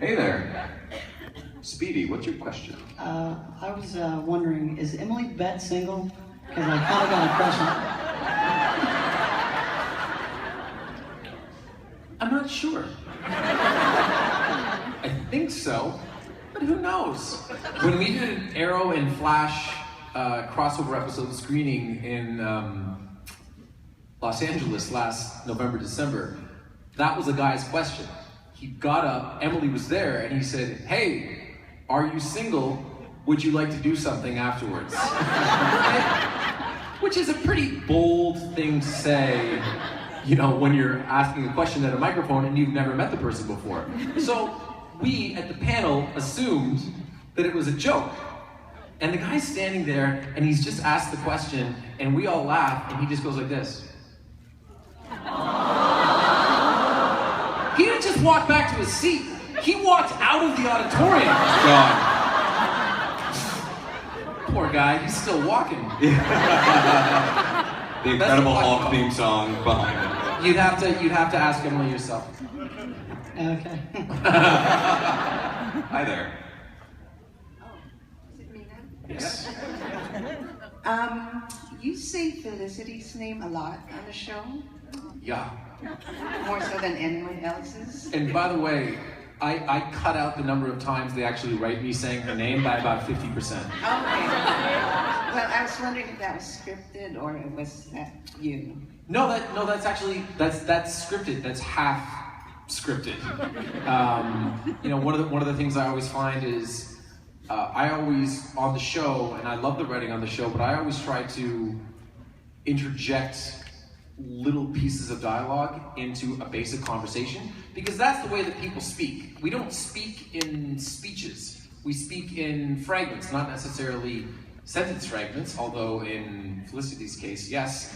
Hey there. Speedy, what's your question? I was wondering, is Emily Bett single? Because I kind of got a crush on her. I'm not sure. I think so, but who knows? When we did an Arrow and Flash crossover episode screening in Los Angeles last November, December, that was a guy's question. He got up, Emily was there, and he said, "Hey, are you single? Would you like to do something afterwards?" Which is a pretty bold thing to say, you know, when you're asking a question at a microphone and you've never met the person before. So we at the panel assumed that it was a joke. And the guy's standing there and he's just asked the question and we all laugh and he just goes like this. He didn't just walk back to his seat. He walked out of the auditorium. Gone. Poor guy, he's still walking. The Incredible Hulk theme song behind it. You'd have to ask Emily yourself. Okay. Hi there. Is it me now? Yes. You say Felicity's name a lot on the show, Yeah. more so than anyone else's. And by the way, I cut out the number of times they actually write me saying her name by about 50%. Okay. Well, I was wondering if that was scripted or was that you? No, that's actually that's scripted. That's half scripted. You know, one of the things I always find is I always on the show, and I love the writing on the show, but I always try to interject little pieces of dialogue into a basic conversation because that's the way that people speak. We don't speak in speeches. We speak in fragments, not necessarily sentence fragments, although in Felicity's case, yes.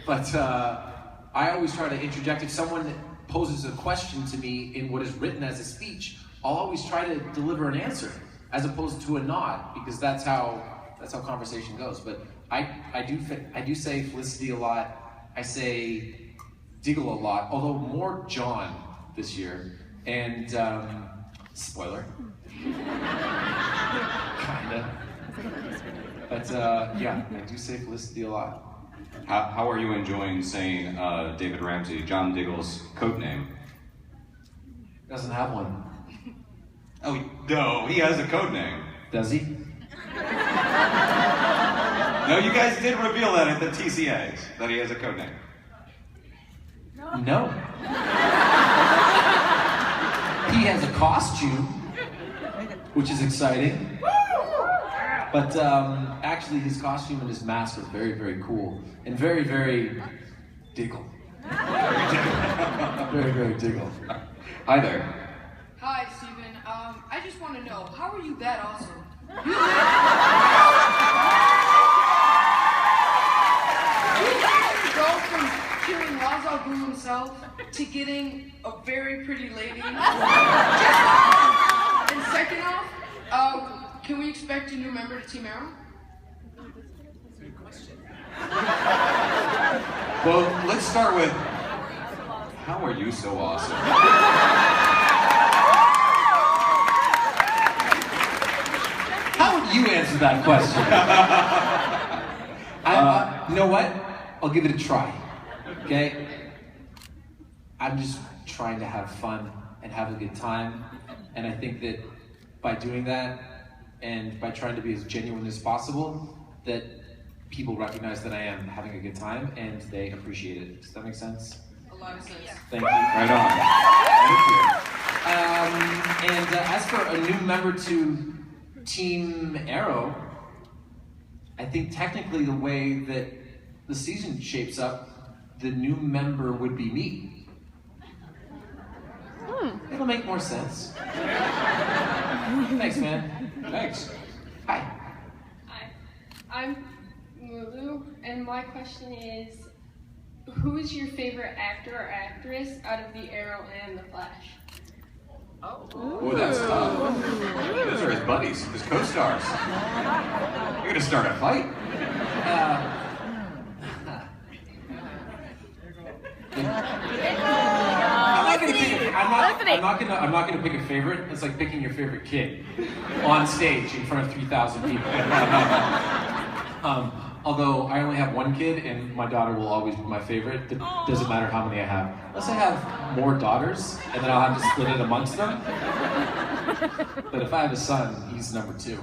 But I always try to interject. If someone poses a question to me in what is written as a speech, I'll always try to deliver an answer as opposed to a nod because that's how conversation goes. But I do say Felicity a lot. I say Diggle a lot, although more John this year. And spoiler. Kinda. But yeah, I do say Felicity a lot. How are you enjoying saying David Ramsey, John Diggle's code name? Doesn't have one. Oh, no, he has a code name. Does he? No, you guys did reveal that at the TCAs, that he has a code name. No. He has a costume, which is exciting. But actually his costume and his mask are very, very cool. And very, very Diggle. Very, very Diggle. Hi there. Hi, Steven. I just want to know, how are you that awesome? You go from killing Ra's al Ghul himself to getting a very pretty lady. And second off, can we expect a new member to Team Arrow? Well, let's start with, how are you so awesome? How would you answer that question? You know what? I'll give it a try. Okay? I'm just trying to have fun and have a good time. And I think that by doing that and by trying to be as genuine as possible, that people recognize that I am having a good time and they appreciate it. Does that make sense? A lot of sense. Thank you. Right on. Thank you. And as for a new member to Team Arrow, I think technically the way that the season shapes up, the new member would be me. It'll make more sense. Thanks, man. Thanks. Hi. Hi, I'm Lulu, and my question is, who is your favorite actor or actress out of The Arrow and The Flash? Oh, that's tough. Those are his buddies, his co-stars. You're gonna start a fight. I'm not gonna think of I'm not gonna pick a favorite. It's like picking your favorite kid on stage in front of 3,000 people. Although I only have one kid, and my daughter will always be my favorite. It doesn't matter how many I have. Unless I have more daughters, and then I'll have to split it amongst them. But if I have a son, he's number 2.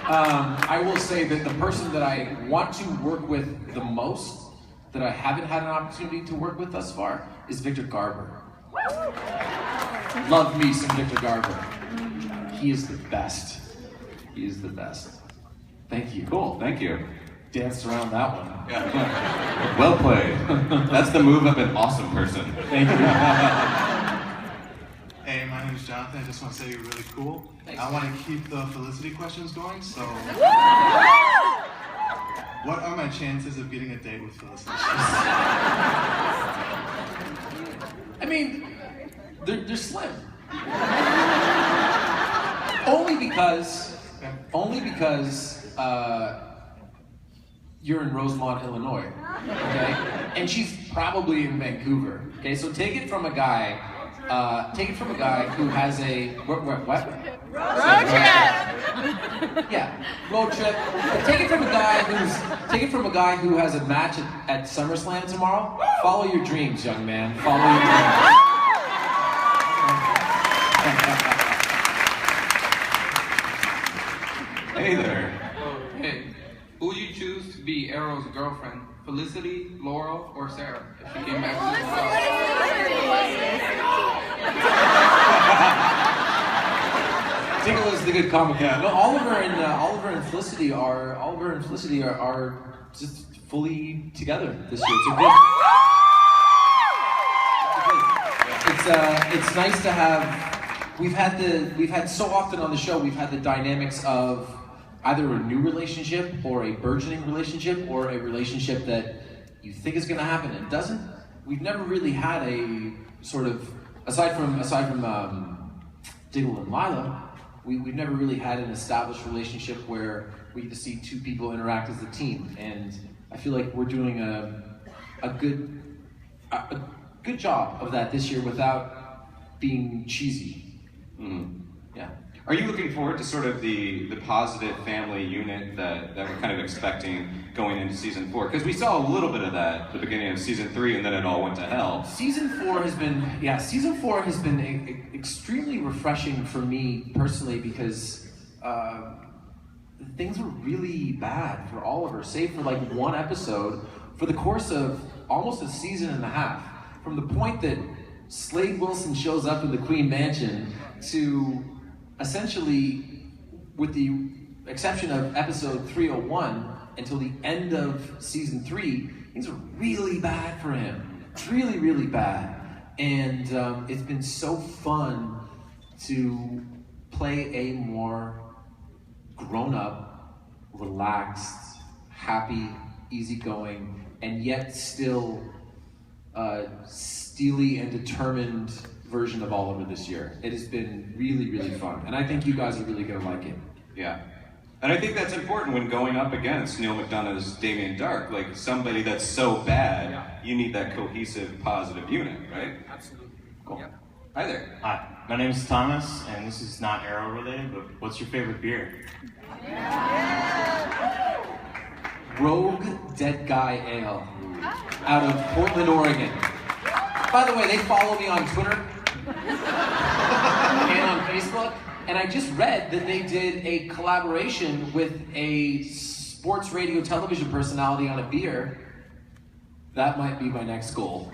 I will say that the person that I want to work with the most, that I haven't had an opportunity to work with thus far, is Victor Garber. Love me some Victor Garber. He is the best. He is the best. Thank you. Cool, thank you. Danced around that one. Yeah. Well played. That's the move of an awesome person. Thank you. Hey, my name is Jonathan. I just want to say you're really cool. Thanks. I want to keep the Felicity questions going, so... What are my chances of getting a date with Felicity? I mean, they're slim. Only because you're in Rosemont, Illinois, okay? And she's probably in Vancouver, okay? So take it from a guy who has a what? Road trip. Yeah, road trip. But take it from a guy who has a match at SummerSlam tomorrow. Follow your dreams, young man. Follow your dreams. Hey there. Oh, hey. Who would you choose to be Arrow's girlfriend? Felicity, Laurel, or Sarah? If she came back to the Tingle is the good comic. Yeah. No, Oliver and Felicity are just fully together this year. It's nice to have. We've had so often on the show. We've had the dynamics of either a new relationship or a burgeoning relationship or a relationship that you think is going to happen and doesn't. We've never really had a sort of aside from Diggle and Lila. We've never really had an established relationship where we get to see two people interact as a team, and I feel like we're doing a good job of that this year without being cheesy. Mm-hmm. Yeah. Are you looking forward to sort of the positive family unit that we're kind of expecting going into season 4? Because we saw a little bit of that at the beginning of season 3, and then it all went to hell. Season 4 has been extremely refreshing for me personally because things were really bad for Oliver, save for like one episode for the course of almost a season and a half. From the point that Slade Wilson shows up in the Queen Mansion to essentially, with the exception of episode 301, until the end of season 3, things are really bad for him. Really, really bad. And it's been so fun to play a more grown-up, relaxed, happy, easygoing, and yet still steely and determined version of Oliver this year. It has been really, really fun. And I think you guys are really going to like it. Yeah. And I think that's important when going up against Neil McDonough's Damien Dark. Like, somebody that's so bad, you need that cohesive, positive unit, right? Absolutely. Cool. Yep. Hi there. Hi, my name is Thomas, and this is not Arrow related, but what's your favorite beer? Rogue Dead Guy Ale out of Portland, Oregon. By the way, they follow me on Twitter and on Facebook, and I just read that they did a collaboration with a sports radio television personality on a beer. That might be my next goal.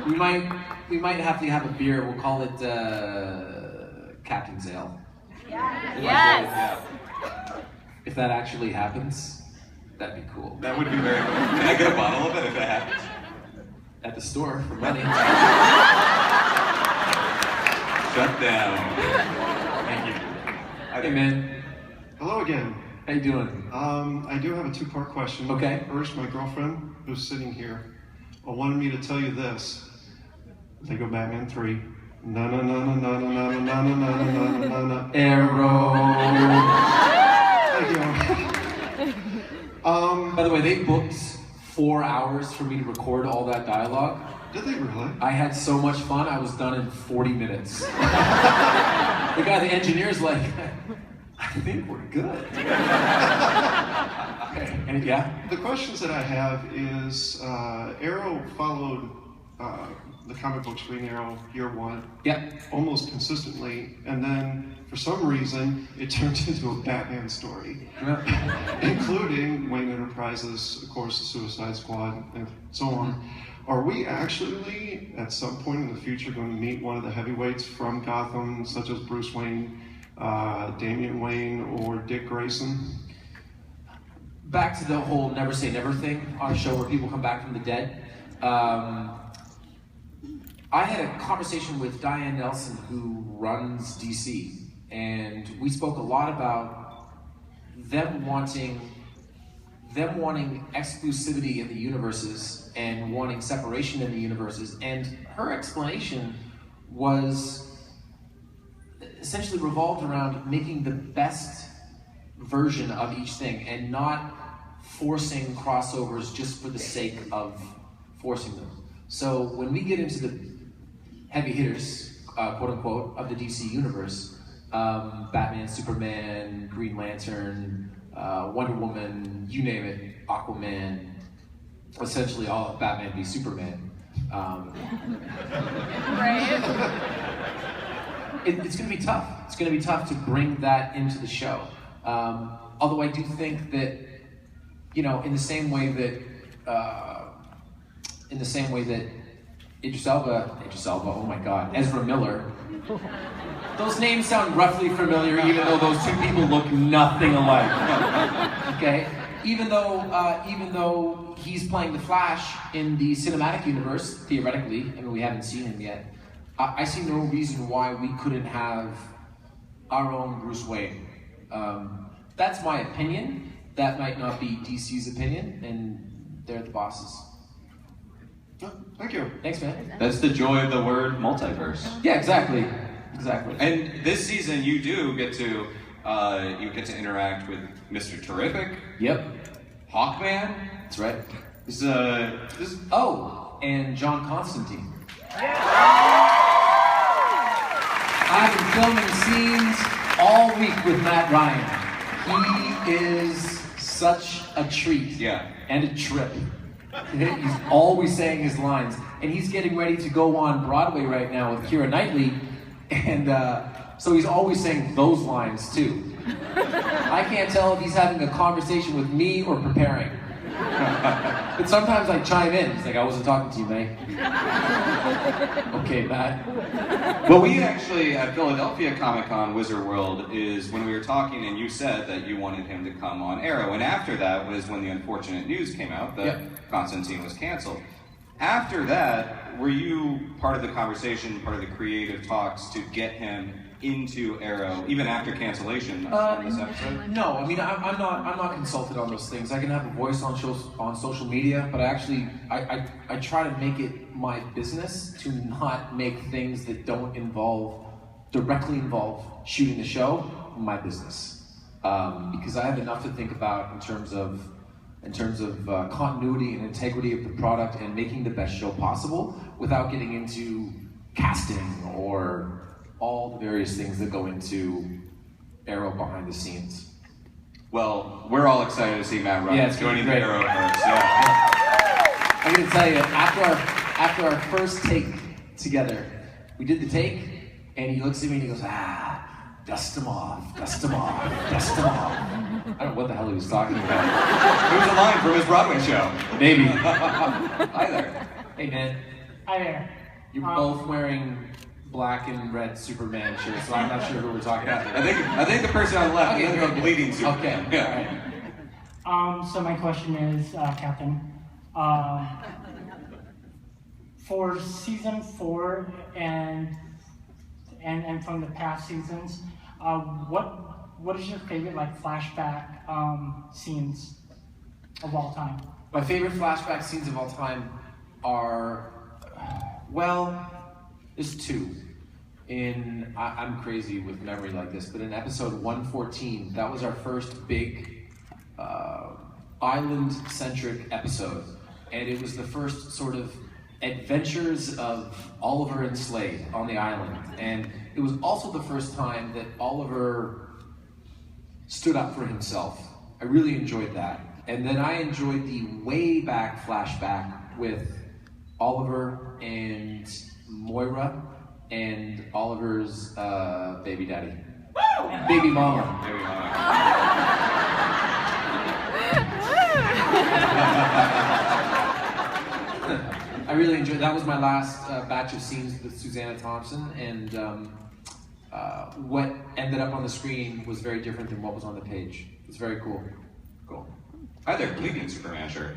We might have to have a beer. We'll call it Captain's Ale. Yes. If that actually happens, that'd be cool. That would be very cool. Can I get a bottle of it if it happens? At the store for money. Shut down. Thank you. Hey man. Hello again. How you doing? I do have a two-part question. Okay. First, my girlfriend, who's sitting here, wanted me to tell you this. Lego Batman 3. Na na na na na na na na na na na na na. Arrow. Thank you. By the way, they booked 4 hours for me to record all that dialogue. Did they really? I had so much fun, I was done in 40 minutes. The guy, the engineer's like, I think we're good. Okay, and yeah? The questions that I have is, Arrow followed the comic books Green Arrow year one almost consistently, and then for some reason it turned into a Batman story, including Wayne Enterprises, of course, the Suicide Squad, and so on. Are we actually, at some point in the future, going to meet one of the heavyweights from Gotham, such as Bruce Wayne, Damian Wayne, or Dick Grayson? Back to the whole never say never thing on a show where people come back from the dead. I had a conversation with Diane Nelson, who runs DC, and we spoke a lot about them wanting exclusivity in the universes and wanting separation in the universes, and her explanation was essentially revolved around making the best version of each thing and not forcing crossovers just for the sake of forcing them. So when we get into the heavy hitters, quote unquote, of the DC universe, Batman, Superman, Green Lantern, Wonder Woman, you name it, Aquaman, essentially all of Batman v Superman. It's going to be tough. It's going to be tough to bring that into the show. Although I do think that, you know, in the same way that Idris Elba, oh my God, Ezra Miller. Those names sound roughly familiar, even though those two people look nothing alike. Okay, even though he's playing the Flash in the cinematic universe, theoretically, I mean we haven't seen him yet. I see no reason why we couldn't have our own Bruce Wayne. That's my opinion. That might not be DC's opinion, and they're the bosses. Thank you. Thanks, man. That's the joy of the word multiverse. Yeah, exactly. Exactly. And this season, you do get to interact with Mr. Terrific. Yep. Hawkman. That's right. This Oh, and John Constantine. I've been filming scenes all week with Matt Ryan. He is such a treat. Yeah. And a trip. He's always saying his lines, and he's getting ready to go on Broadway right now with Keira Knightley, and so he's always saying those lines too. I can't tell if he's having a conversation with me or preparing. But sometimes I chime in. He's like, I wasn't talking to you, mate. Okay, Matt. Well, we actually, at Philadelphia Comic-Con Wizard World, is when we were talking and you said that you wanted him to come on Arrow, and after that was when the unfortunate news came out that Constantine was canceled. After that, were you part of the conversation, part of the creative talks to get him into Arrow, even after cancellation on this episode? No, I mean I'm not consulted on those things. I can have a voice on social media, but I try to make it my business to not make things that don't directly involve shooting the show my business, because I have enough to think about in terms of continuity and integrity of the product and making the best show possible without getting into casting or all the various things that go into Arrow behind the scenes. Well, we're all excited to see Matt Ryan joining the Arrowverse. Yeah. I'm gonna tell you, after our first take together, we did the take, and he looks at me and he goes, dust him off, dust him off, dust him off. I don't know what the hell he was talking about. It was a line from his Broadway show. Maybe. Hi there. Hey, man. Hi there. You're both wearing black and red Superman shirts, so I'm not sure who we're talking about. I think the person on the left is a bleeding Superman. Okay. Yeah. All right. So my question is, Captain, for season 4 and from the past seasons, what is your favorite flashback scenes of all time? My favorite flashback scenes of all time are, well, there's two. I'm crazy with memory like this, but in episode 114, that was our first big island-centric episode. and it was the first sort of adventures of Oliver and Slade on the island. And it was also the first time that Oliver stood up for himself. I really enjoyed that. And then I enjoyed the way back flashback with Oliver and Moira and Oliver's baby daddy. Baby mama. Baby mama. I really enjoyed. That was my last batch of scenes with Susanna Thompson, and what ended up on the screen was very different than what was on the page. It's very cool. Cool. Hi there, Bleeding Superman shirt.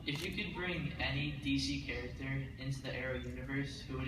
If you could bring any DC character into the Arrow universe, who would